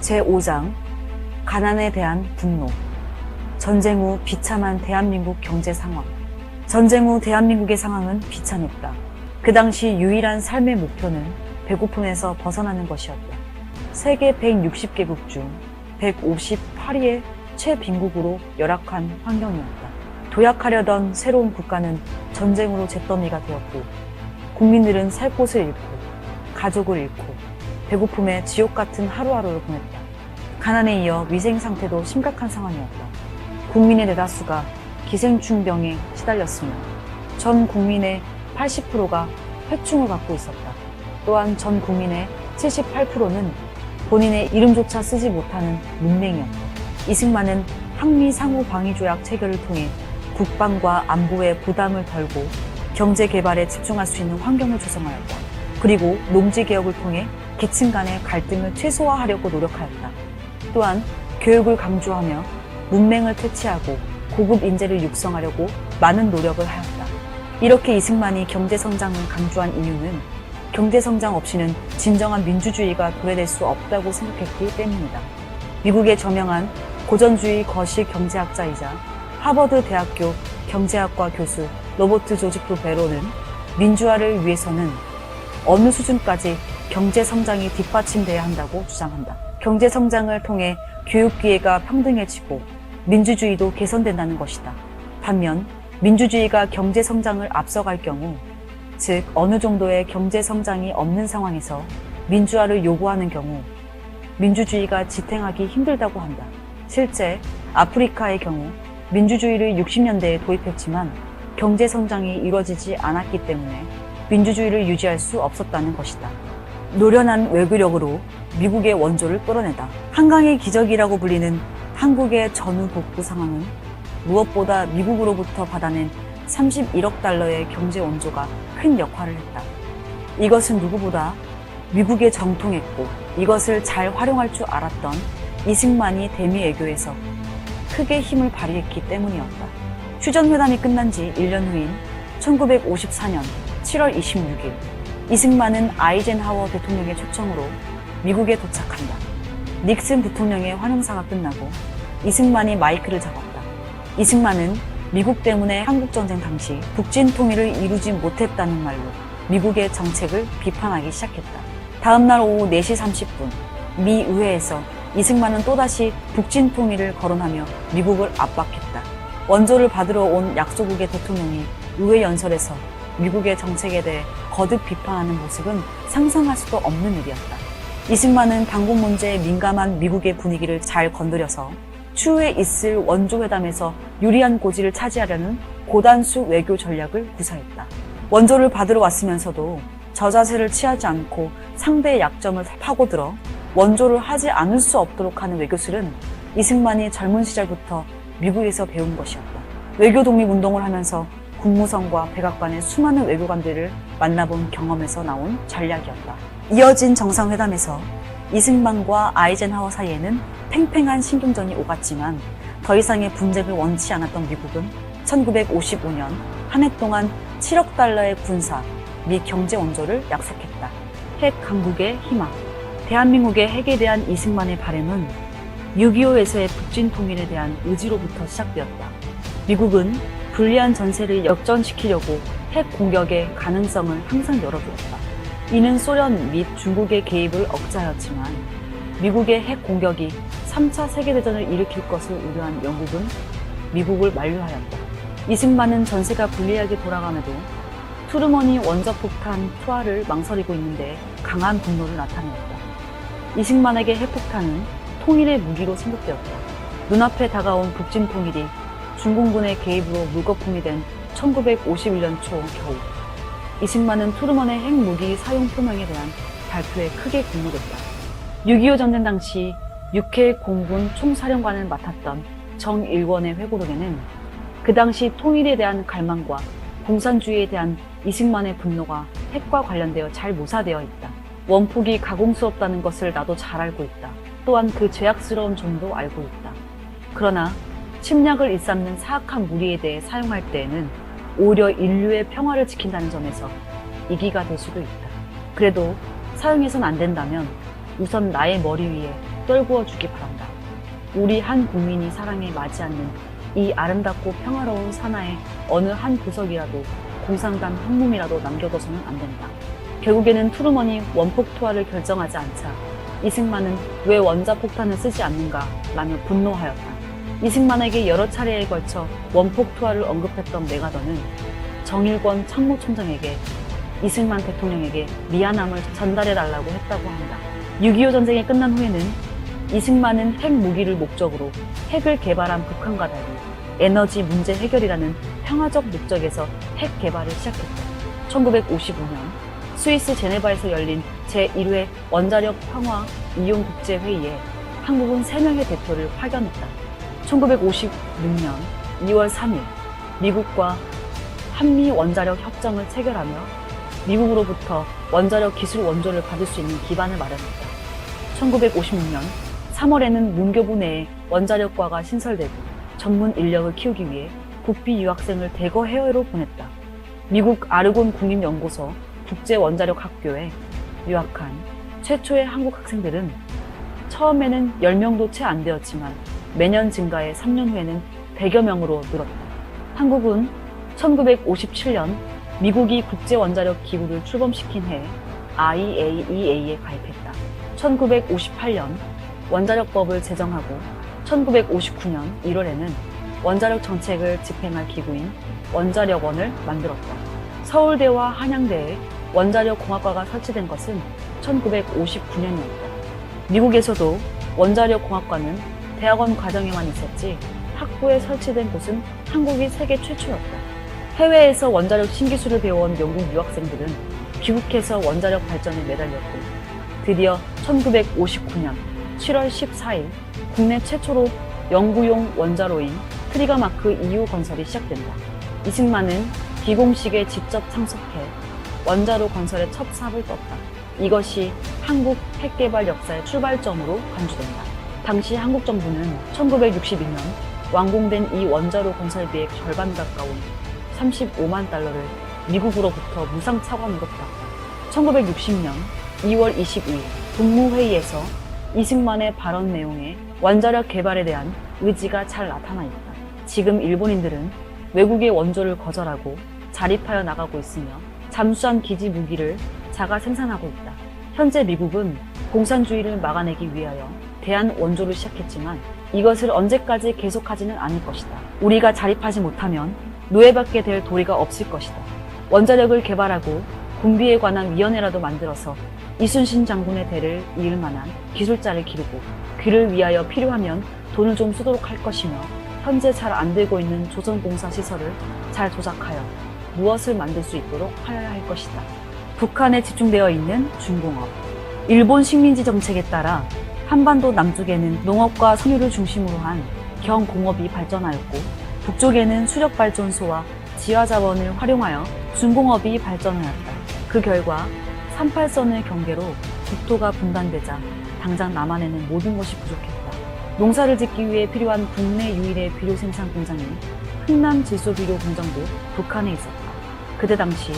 제5장 가난에 대한 분노. 전쟁 후 비참한 대한민국 경제 상황. 전쟁 후 대한민국의 상황은 비참했다. 그 당시 유일한 삶의 목표는 배고픔에서 벗어나는 것이었다. 세계 160개국 중 158위의 최빈국으로 열악한 환경이었다. 도약하려던 새로운 국가는 전쟁으로 잿더미가 되었고, 국민들은 살 곳을 잃고 가족을 잃고 배고픔에 지옥 같은 하루하루를 보냈다. 가난에 이어 위생 상태도 심각한 상황이었다. 국민의 대다수가 기생충병에 시달렸으며 전 국민의 80%가 회충을 갖고 있었다. 또한 전 국민의 78%는 본인의 이름조차 쓰지 못하는 문맹이었다. 이승만은 한미 상호 방위 조약 체결을 통해 국방과 안보에 부담을 덜고 경제 개발에 집중할 수 있는 환경을 조성하였다. 그리고 농지 개혁을 통해 계층 간의 갈등을 최소화하려고 노력하였다. 또한 교육을 강조하며 문맹을 퇴치하고 고급 인재를 육성하려고 많은 노력을 하였다. 이렇게 이승만이 경제성장을 강조한 이유는 경제성장 없이는 진정한 민주주의가 도래될 수 없다고 생각했기 때문이다. 미국의 저명한 고전주의 거시 경제학자이자 하버드 대학교 경제학과 교수 로버트 조지프 베로는 민주화를 위해서는 어느 수준까지 경제성장이 뒷받침돼야 한다고 주장한다. 경제성장을 통해 교육기회가 평등해지고 민주주의도 개선된다는 것이다. 반면 민주주의가 경제성장을 앞서갈 경우, 즉 어느 정도의 경제성장이 없는 상황에서 민주화를 요구하는 경우 민주주의가 지탱하기 힘들다고 한다. 실제 아프리카의 경우 민주주의를 60년대에 도입했지만 경제성장이 이루어지지 않았기 때문에 민주주의를 유지할 수 없었다는 것이다. 노련한 외교력으로 미국의 원조를 끌어내다. 한강의 기적이라고 불리는 한국의 전후 복구 상황은 무엇보다 미국으로부터 받아낸 31억 달러의 경제 원조가 큰 역할을 했다. 이것은 누구보다 미국에 정통했고 이것을 잘 활용할 줄 알았던 이승만이 대미 외교에서 크게 힘을 발휘했기 때문이었다. 휴전회담이 끝난 지 1년 후인 1954년 7월 26일 이승만은 아이젠하워 대통령의 초청으로 미국에 도착한다. 닉슨 대통령의 환영사가 끝나고 이승만이 마이크를 잡았다. 이승만은 미국 때문에 한국전쟁 당시 북진 통일을 이루지 못했다는 말로 미국의 정책을 비판하기 시작했다. 다음날 오후 4시 30분 미 의회에서 이승만은 또다시 북진 통일을 거론하며 미국을 압박했다. 원조를 받으러 온 약소국의 대통령이 의회 연설에서 미국의 정책에 대해 거듭 비판하는 모습은 상상할 수도 없는 일이었다. 이승만은 당국 문제에 민감한 미국의 분위기를 잘 건드려서 추후에 있을 원조회담에서 유리한 고지를 차지하려는 고단수 외교 전략을 구사했다. 원조를 받으러 왔으면서도 저자세를 취하지 않고 상대의 약점을 파고들어 원조를 하지 않을 수 없도록 하는 외교술은 이승만이 젊은 시절부터 미국에서 배운 것이었다. 외교 독립운동을 하면서 국무성과 백악관의 수많은 외교관들을 만나본 경험에서 나온 전략이었다. 이어진 정상회담에서 이승만과 아이젠하워 사이에는 팽팽한 신경전이 오갔지만 더 이상의 분쟁을 원치 않았던 미국은 1955년 한 해 동안 7억 달러의 군사 및 경제 원조를 약속했다. 핵 강국의 희망. 대한민국의 핵에 대한 이승만의 바람은 6.25에서의 북진 통일에 대한 의지로부터 시작되었다. 미국은 불리한 전세를 역전시키려고 핵 공격의 가능성을 항상 열어두었다. 이는 소련 및 중국의 개입을 억제하였지만 미국의 핵 공격이 3차 세계대전을 일으킬 것을 우려한 영국은 미국을 만류하였다. 이승만은 전세가 불리하게 돌아감에도 트루먼이 원자폭탄 투하를 망설이고 있는데 강한 분노를 나타내었다. 이승만에게 핵폭탄은 통일의 무기로 생각되었다. 눈앞에 다가온 북진 통일이 중공군의 개입으로 물거품이 된 1951년 초 겨우 이승만은 트루먼의 핵무기 사용 표명에 대한 발표에 크게 공모됐다. 6.25 전쟁 당시 6회 공군 총사령관을 맡았던 정일원의 회고록에는 그 당시 통일에 대한 갈망과 공산주의에 대한 이승만의 분노가 핵과 관련되어 잘 묘사되어 있다. 원폭이 가공스럽다는 것을 나도 잘 알고 있다. 또한 그 죄악스러운 점도 알고 있다. 그러나 침략을 일삼는 사악한 무리에 대해 사용할 때에는 오히려 인류의 평화를 지킨다는 점에서 이기가 될 수도 있다. 그래도 사용해선 안 된다면 우선 나의 머리 위에 떨구어 주기 바란다. 우리 한 국민이 사랑에 맞지 않는 이 아름답고 평화로운 산하의 어느 한 구석이라도 공산당 한 놈이라도 남겨둬서는 안 된다. 결국에는 트루먼이 원폭 투하를 결정하지 않자 이승만은 왜 원자폭탄을 쓰지 않는가 라며 분노하였다. 이승만에게 여러 차례에 걸쳐 원폭 투하를 언급했던 메가더는 정일권 참모총장에게 이승만 대통령에게 미안함을 전달해달라고 했다고 한다. 6.25 전쟁이 끝난 후에는 이승만은 핵 무기를 목적으로 핵을 개발한 북한과 달리 에너지 문제 해결이라는 평화적 목적에서 핵 개발을 시작했다. 1955년 스위스 제네바에서 열린 제1회 원자력 평화 이용 국제회의에 한국은 3명의 대표를 파견했다. 1956년 2월 3일 미국과 한미 원자력 협정을 체결하며 미국으로부터 원자력 기술 원조를 받을 수 있는 기반을 마련했다. 1956년 3월에는 문교부 내에 원자력과가 신설되고 전문 인력을 키우기 위해 국비 유학생을 대거 해외로 보냈다. 미국 아르곤 국립연구소 국제원자력학교에 유학한 최초의 한국 학생들은 처음에는 10명도 채 안 되었지만 매년 증가해 3년 후에는 100여 명으로 늘었다. 한국은 1957년 미국이 국제원자력 기구를 출범시킨 해 IAEA에 가입했다. 1958년 원자력법을 제정하고 1959년 1월에는 원자력 정책을 집행할 기구인 원자력원을 만들었다. 서울대와 한양대에 원자력공학과가 설치된 것은 1959년이었다. 미국에서도 원자력공학과는 대학원 과정에만 있었지 학부에 설치된 곳은 한국이 세계 최초였다. 해외에서 원자력 신기술을 배워온 영국 유학생들은 귀국해서 원자력 발전에 매달렸고 드디어 1959년 7월 14일 국내 최초로 연구용 원자로인 트리가마크 2호 건설이 시작된다. 이승만은 기공식에 직접 참석해 원자로 건설의 첫 삽을 떴다. 이것이 한국 핵개발 역사의 출발점으로 간주된다. 당시 한국 정부는 1962년 완공된 이 원자로 건설비의 절반 가까운 35만 달러를 미국으로부터 무상 차관으로 받았다. 1960년 2월 22일 국무회의에서 이승만의 발언 내용에 원자력 개발에 대한 의지가 잘 나타나 있다. 지금 일본인들은 외국의 원조를 거절하고 자립하여 나가고 있으며 잠수함 기지 무기를 자가 생산하고 있다. 현재 미국은 공산주의를 막아내기 위하여 대한 원조를 시작했지만 이것을 언제까지 계속하지는 않을 것이다. 우리가 자립하지 못하면 노예받게 될 도리가 없을 것이다. 원자력을 개발하고 군비에 관한 위원회라도 만들어서 이순신 장군의 대를 이을 만한 기술자를 기르고 그를 위하여 필요하면 돈을 좀 쓰도록 할 것이며 현재 잘 안 되고 있는 조선공사 시설을 잘 조작하여 무엇을 만들 수 있도록 하여야 할 것이다. 북한에 집중되어 있는 중공업. 일본 식민지 정책에 따라 한반도 남쪽에는 농업과 석유를 중심으로 한 경공업이 발전하였고 북쪽에는 수력발전소와 지하자원을 활용하여 중공업이 발전하였다. 그 결과 38선의 경계로 국토가 분단되자 당장 남한에는 모든 것이 부족했다. 농사를 짓기 위해 필요한 국내 유일의 비료 생산 공장인 흥남 질소비료 공장도 북한에 있었다. 그때 당시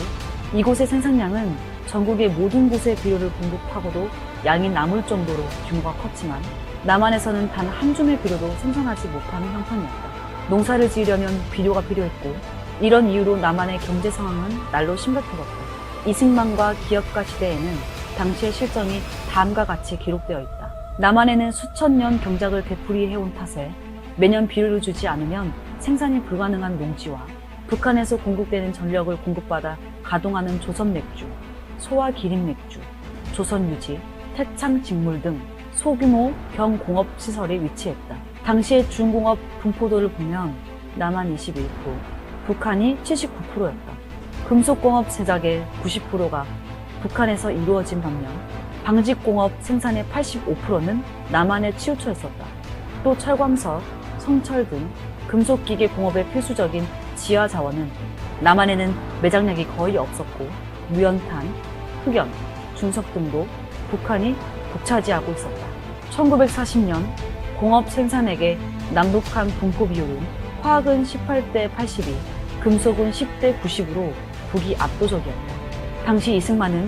이곳의 생산량은 전국의 모든 곳에 비료를 공급하고도 양이 남을 정도로 규모가 컸지만 남한에서는 단 한 줌의 비료도 생산하지 못하는 형편이었다. 농사를 지으려면 비료가 필요했고 이런 이유로 남한의 경제 상황은 날로 심각해졌다. 이승만과 기업가 시대에는 당시의 실정이 다음과 같이 기록되어 있다. 남한에는 수천 년 경작을 되풀이해온 탓에 매년 비료를 주지 않으면 생산이 불가능한 농지와 북한에서 공급되는 전력을 공급받아 가동하는 조선맥주, 소화기린맥주, 조선유지, 태창직물 등 소규모 경공업 시설이 위치했다. 당시의 중공업 분포도를 보면 남한 21%, 북한이 79%였다. 금속공업 제작의 90%가 북한에서 이루어진 반면 방직공업 생산의 85%는 남한에 치우쳐 있었다. 또 철광석, 성철 등 금속기계 공업에 필수적인 지하 자원은 남한에는 매장량이 거의 없었고 무연탄, 흑연, 중석 등도 북한이 독차지하고 있었다. 1940년 공업 생산액의 남북한 분포 비율은 화학은 18대 82, 금속은 10대 90으로 북이 압도적이었다. 당시 이승만은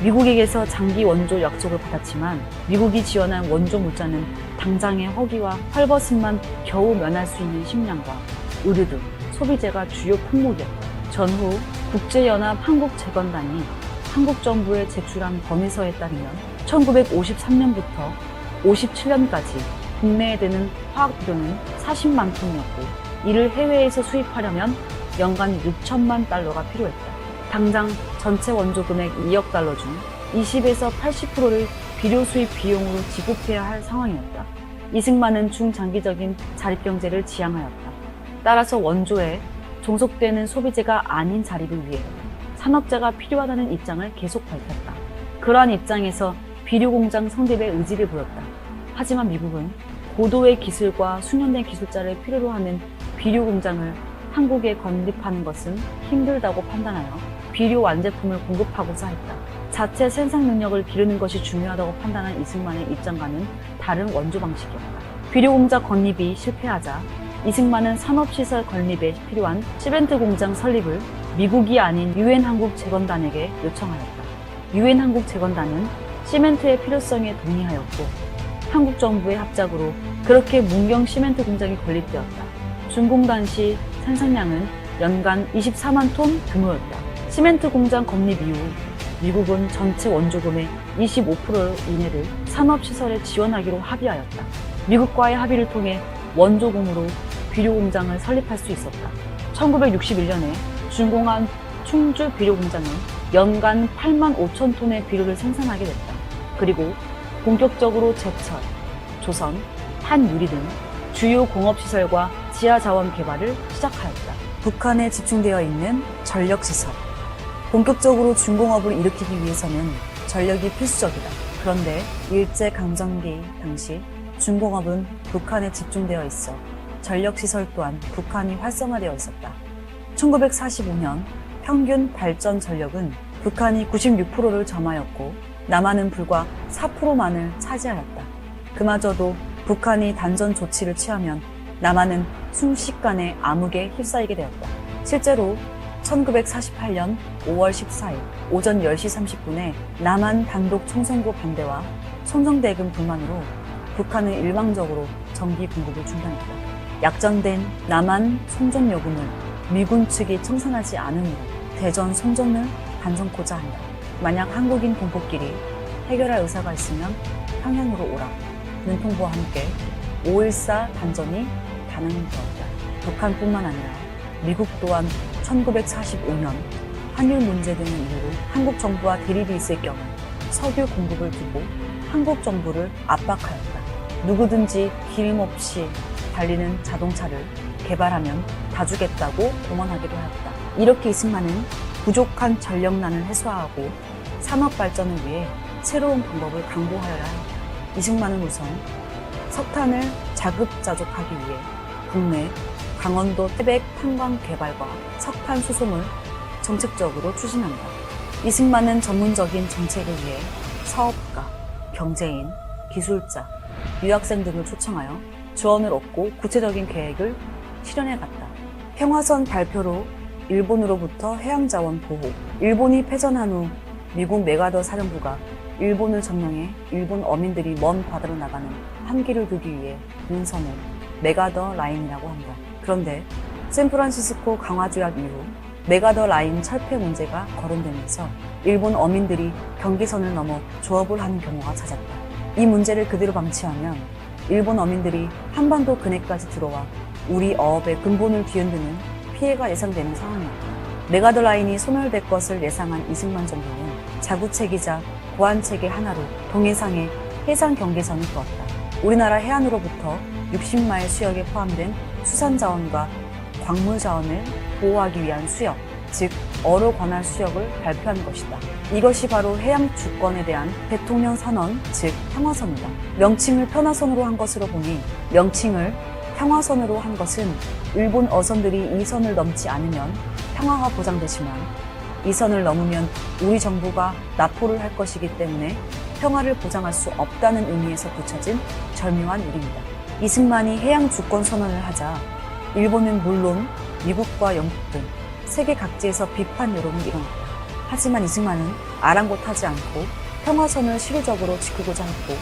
미국에게서 장기 원조 약속을 받았지만 미국이 지원한 원조 물자는 당장의 허기와 헐벗음만 겨우 면할 수 있는 식량과 의류 등 소비재가 주요 품목이었다. 전후 국제연합 한국재건단이 한국 정부에 제출한 건의서에 따르면 1953년부터 57년까지 국내에 드는 화학비료는 40만 톤이었고 이를 해외에서 수입하려면 연간 6천만 달러가 필요했다. 당장 전체 원조 금액 2억 달러 중 20에서 80%를 비료 수입 비용으로 지급해야 할 상황이었다. 이승만은 중장기적인 자립경제를 지향하였다. 따라서 원조에 종속되는 소비재가 아닌 자립을 위해 산업재가 필요하다는 입장을 계속 밝혔다. 그러한 입장에서 비료공장 성립의 의지를 보였다. 하지만 미국은 고도의 기술과 숙련된 기술자를 필요로 하는 비료공장을 한국에 건립하는 것은 힘들다고 판단하여 비료 완제품을 공급하고자 했다. 자체 생산 능력을 기르는 것이 중요하다고 판단한 이승만의 입장과는 다른 원조 방식이었다. 비료공장 건립이 실패하자 이승만은 산업시설 건립에 필요한 시멘트 공장 설립을 미국이 아닌 유엔 한국재건단에게 요청하였다. 유엔 한국재건단은 시멘트의 필요성에 동의하였고 한국 정부의 합작으로 그렇게 문경 시멘트 공장이 건립되었다. 준공 당시 생산량은 연간 24만 톤 규모였다. 시멘트 공장 건립 이후 미국은 전체 원조금의 25% 이내를 산업시설에 지원하기로 합의하였다. 미국과의 합의를 통해 원조금으로 비료공장을 설립할 수 있었다. 1961년에 준공한 충주 비료공장은 연간 8만 5천 톤의 비료를 생산하게 됐다. 그리고 본격적으로 제철, 조선, 한유리 등 주요 공업시설과 지하자원 개발을 시작하였다. 북한에 집중되어 있는 전력시설. 본격적으로 중공업을 일으키기 위해서는 전력이 필수적이다. 그런데 일제강점기 당시 중공업은 북한에 집중되어 있어 전력시설 또한 북한이 활성화되어 있었다. 1945년 평균 발전 전력은 북한이 96%를 점하였고 남한은 불과 4%만을 차지하였다. 그마저도 북한이 단전 조치를 취하면 남한은 순식간에 암흑에 휩싸이게 되었다. 실제로 1948년 5월 14일 오전 10시 30분에 남한 단독 총선고 반대와 손정대금 불만으로 북한은 일방적으로 전기 공급을 중단했다. 약정된 남한 송전 요금을 미군 측이 청산하지 않으므로 대전 송전을 반성코자 한다. 만약 한국인 동포끼리 해결할 의사가 있으면 평양으로 오라는 통보와 함께 5.14 단전이 단행되었다. 북한뿐만 아니라 미국 또한 1945년 한일 문제 등을 이유로 한국 정부와 대립이 있을 경우 석유 공급을 두고 한국 정부를 압박하였다. 누구든지 기름 없이 달리는 자동차를 개발하면 봐주겠다고 공언하기도 하였다. 이렇게 이승만은 부족한 전력난을 해소하고 산업 발전을 위해 새로운 방법을 강구하여야 하였다. 이승만은 우선 석탄을 자급자족하기 위해 국내 강원도 태백 탄광 개발과 석탄 수송을 정책적으로 추진한다. 이승만은 전문적인 정책을 위해 사업가, 경제인, 기술자, 유학생 등을 초청하여 조언을 얻고 구체적인 계획을 실현해 갔다. 평화선 발표로 일본으로부터 해양자원 보호. 일본이 패전한 후 미국 메가더 사령부가 일본을 점령해 일본 어민들이 먼 바다로 나가는 한계를 두기 위해 눈선을 메가더 라인이라고 한다. 그런데 샌프란시스코 강화 조약 이후 메가더 라인 철폐 문제가 거론되면서 일본 어민들이 경계선을 넘어 조업을 하는 경우가 잦았다. 이 문제를 그대로 방치하면 일본 어민들이 한반도 근해까지 들어와 우리 어업의 근본을 뒤흔드는 피해가 예상되는 상황이었다. 메가더 라인이 소멸될 것을 예상한 이승만 정부는 자구책이자 보안체계 하나로 동해상에 해상 경계선을 두었다. 우리나라 해안으로부터 60마일 수역에 포함된 수산자원과 광물자원을 보호하기 위한 수역, 즉 어로 관할 수역을 발표한 것이다. 이것이 바로 해양 주권에 대한 대통령 선언, 즉 평화선이다. 명칭을 평화선으로 한 것으로 보니 명칭을 평화선으로 한 것은 일본 어선들이 이 선을 넘지 않으면 평화가 보장되지만 이 선을 넘으면 우리 정부가 납포를 할 것이기 때문에 평화를 보장할 수 없다는 의미에서 붙여진 절묘한 일입니다. 이승만이 해양 주권 선언을 하자 일본은 물론 미국과 영국 등 세계 각지에서 비판 여론이 일어났다. 하지만 이승만은 아랑곳하지 않고 평화선을 실효적으로 지키고자 했고,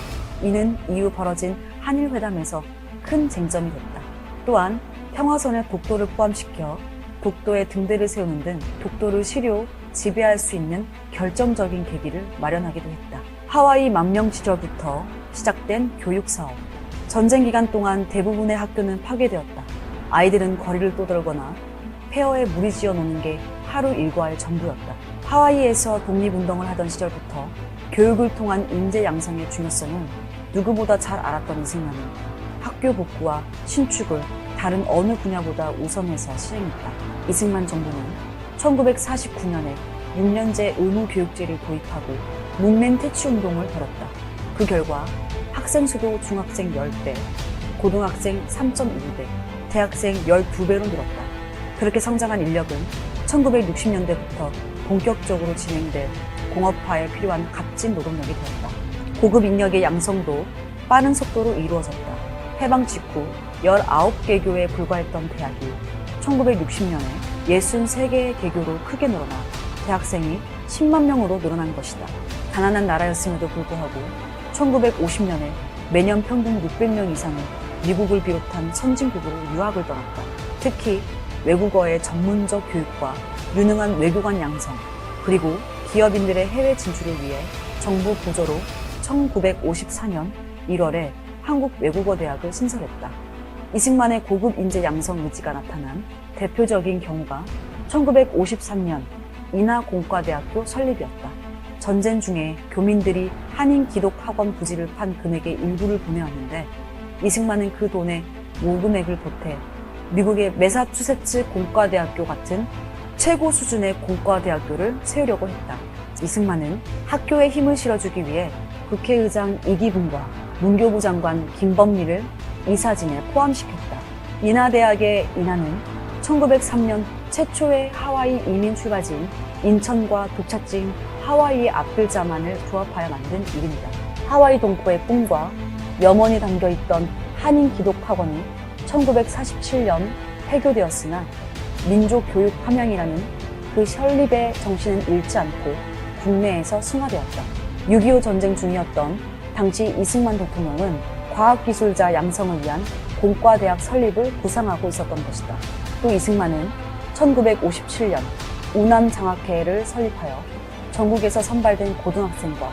이는 이후 벌어진 한일회담에서 큰 쟁점이 됐다. 또한 평화선에 독도를 포함시켜 독도에 등대를 세우는 등 독도를 실효 지배할 수 있는 결정적인 계기를 마련하기도 했다. 하와이 망명 시절부터 시작된 교육사업. 전쟁 기간 동안 대부분의 학교는 파괴되었다. 아이들은 거리를 떠돌거나 폐허에 물이 지어 노는 게 하루 일과의 전부였다. 하와이에서 독립운동을 하던 시절부터 교육을 통한 인재 양성의 중요성을 누구보다 잘 알았던 이승만은 학교 복구와 신축을 다른 어느 분야보다 우선해서 시행했다. 이승만 정부는 1949년에 6년제 의무교육제를 도입하고 문맹 퇴치운동을 벌였다. 그 결과 학생 수도 중학생 10배, 고등학생 3.1배, 대학생 12배로 늘었다. 그렇게 성장한 인력은 1960년대부터 본격적으로 진행된 공업화에 필요한 값진 노동력이 되었다. 고급 인력의 양성도 빠른 속도로 이루어졌다. 해방 직후 19개교에 불과했던 대학이 1960년에 63개의 개교로 크게 늘어나 대학생이 10만 명으로 늘어난 것이다. 가난한 나라였음에도 불구하고 1950년에 매년 평균 600명 이상이 미국을 비롯한 선진국으로 유학을 떠났다. 특히 외국어의 전문적 교육과 유능한 외교관 양성, 그리고 기업인들의 해외 진출을 위해 정부 부조로 1954년 1월에 한국외국어대학을 신설했다. 이승만의 고급 인재 양성 의지가 나타난 대표적인 경우가 1953년 인하공과대학교 설립이었다. 전쟁 중에 교민들이 한인 기독학원 부지를 판 금액의 일부를 보내왔는데 이승만은 그 돈의 모금액을 보태 미국의 매사추세츠 공과대학교 같은 최고 수준의 공과대학교를 세우려고 했다. 이승만은 학교에 힘을 실어주기 위해 국회의장 이기붕과 문교부 장관 김범리를 이 사진에 포함시켰다. 인하대학의 인하는 1903년 최초의 하와이 이민 출발지인 인천과 독착지인 하와이의 앞글자만을 조합하여 만든 이름이다. 하와이 동포의 꿈과 염원이 담겨있던 한인 기독학원이 1947년 폐교되었으나 민족교육 함양이라는 그 설립의 정신은 잃지 않고 국내에서 승화되었다. 6.25 전쟁 중이었던 당시 이승만 대통령은 과학기술자 양성을 위한 공과대학 설립을 구상하고 있었던 것이다. 또 이승만은 1957년 우남장학회를 설립하여 전국에서 선발된 고등학생과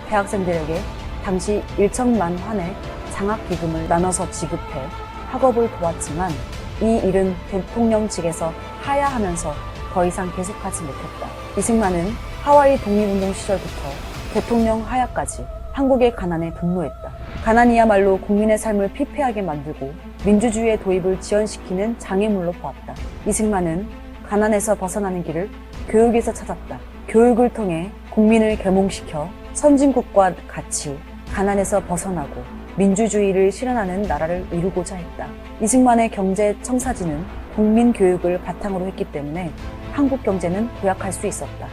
대학생들에게 당시 1천만 환의 장학기금을 나눠서 지급해 학업을 도왔지만 이 일은 대통령 측에서 하야하면서 더 이상 계속하지 못했다. 이승만은 하와이 독립운동 시절부터 대통령 하야까지 한국의 가난에 분노했다. 가난이야말로 국민의 삶을 피폐하게 만들고 민주주의의 도입을 지연시키는 장애물로 보았다. 이승만은 가난에서 벗어나는 길을 교육에서 찾았다. 교육을 통해 국민을 계몽시켜 선진국과 같이 가난에서 벗어나고 민주주의를 실현하는 나라를 이루고자 했다. 이승만의 경제 청사진은 국민 교육을 바탕으로 했기 때문에 한국 경제는 도약할 수 있었다.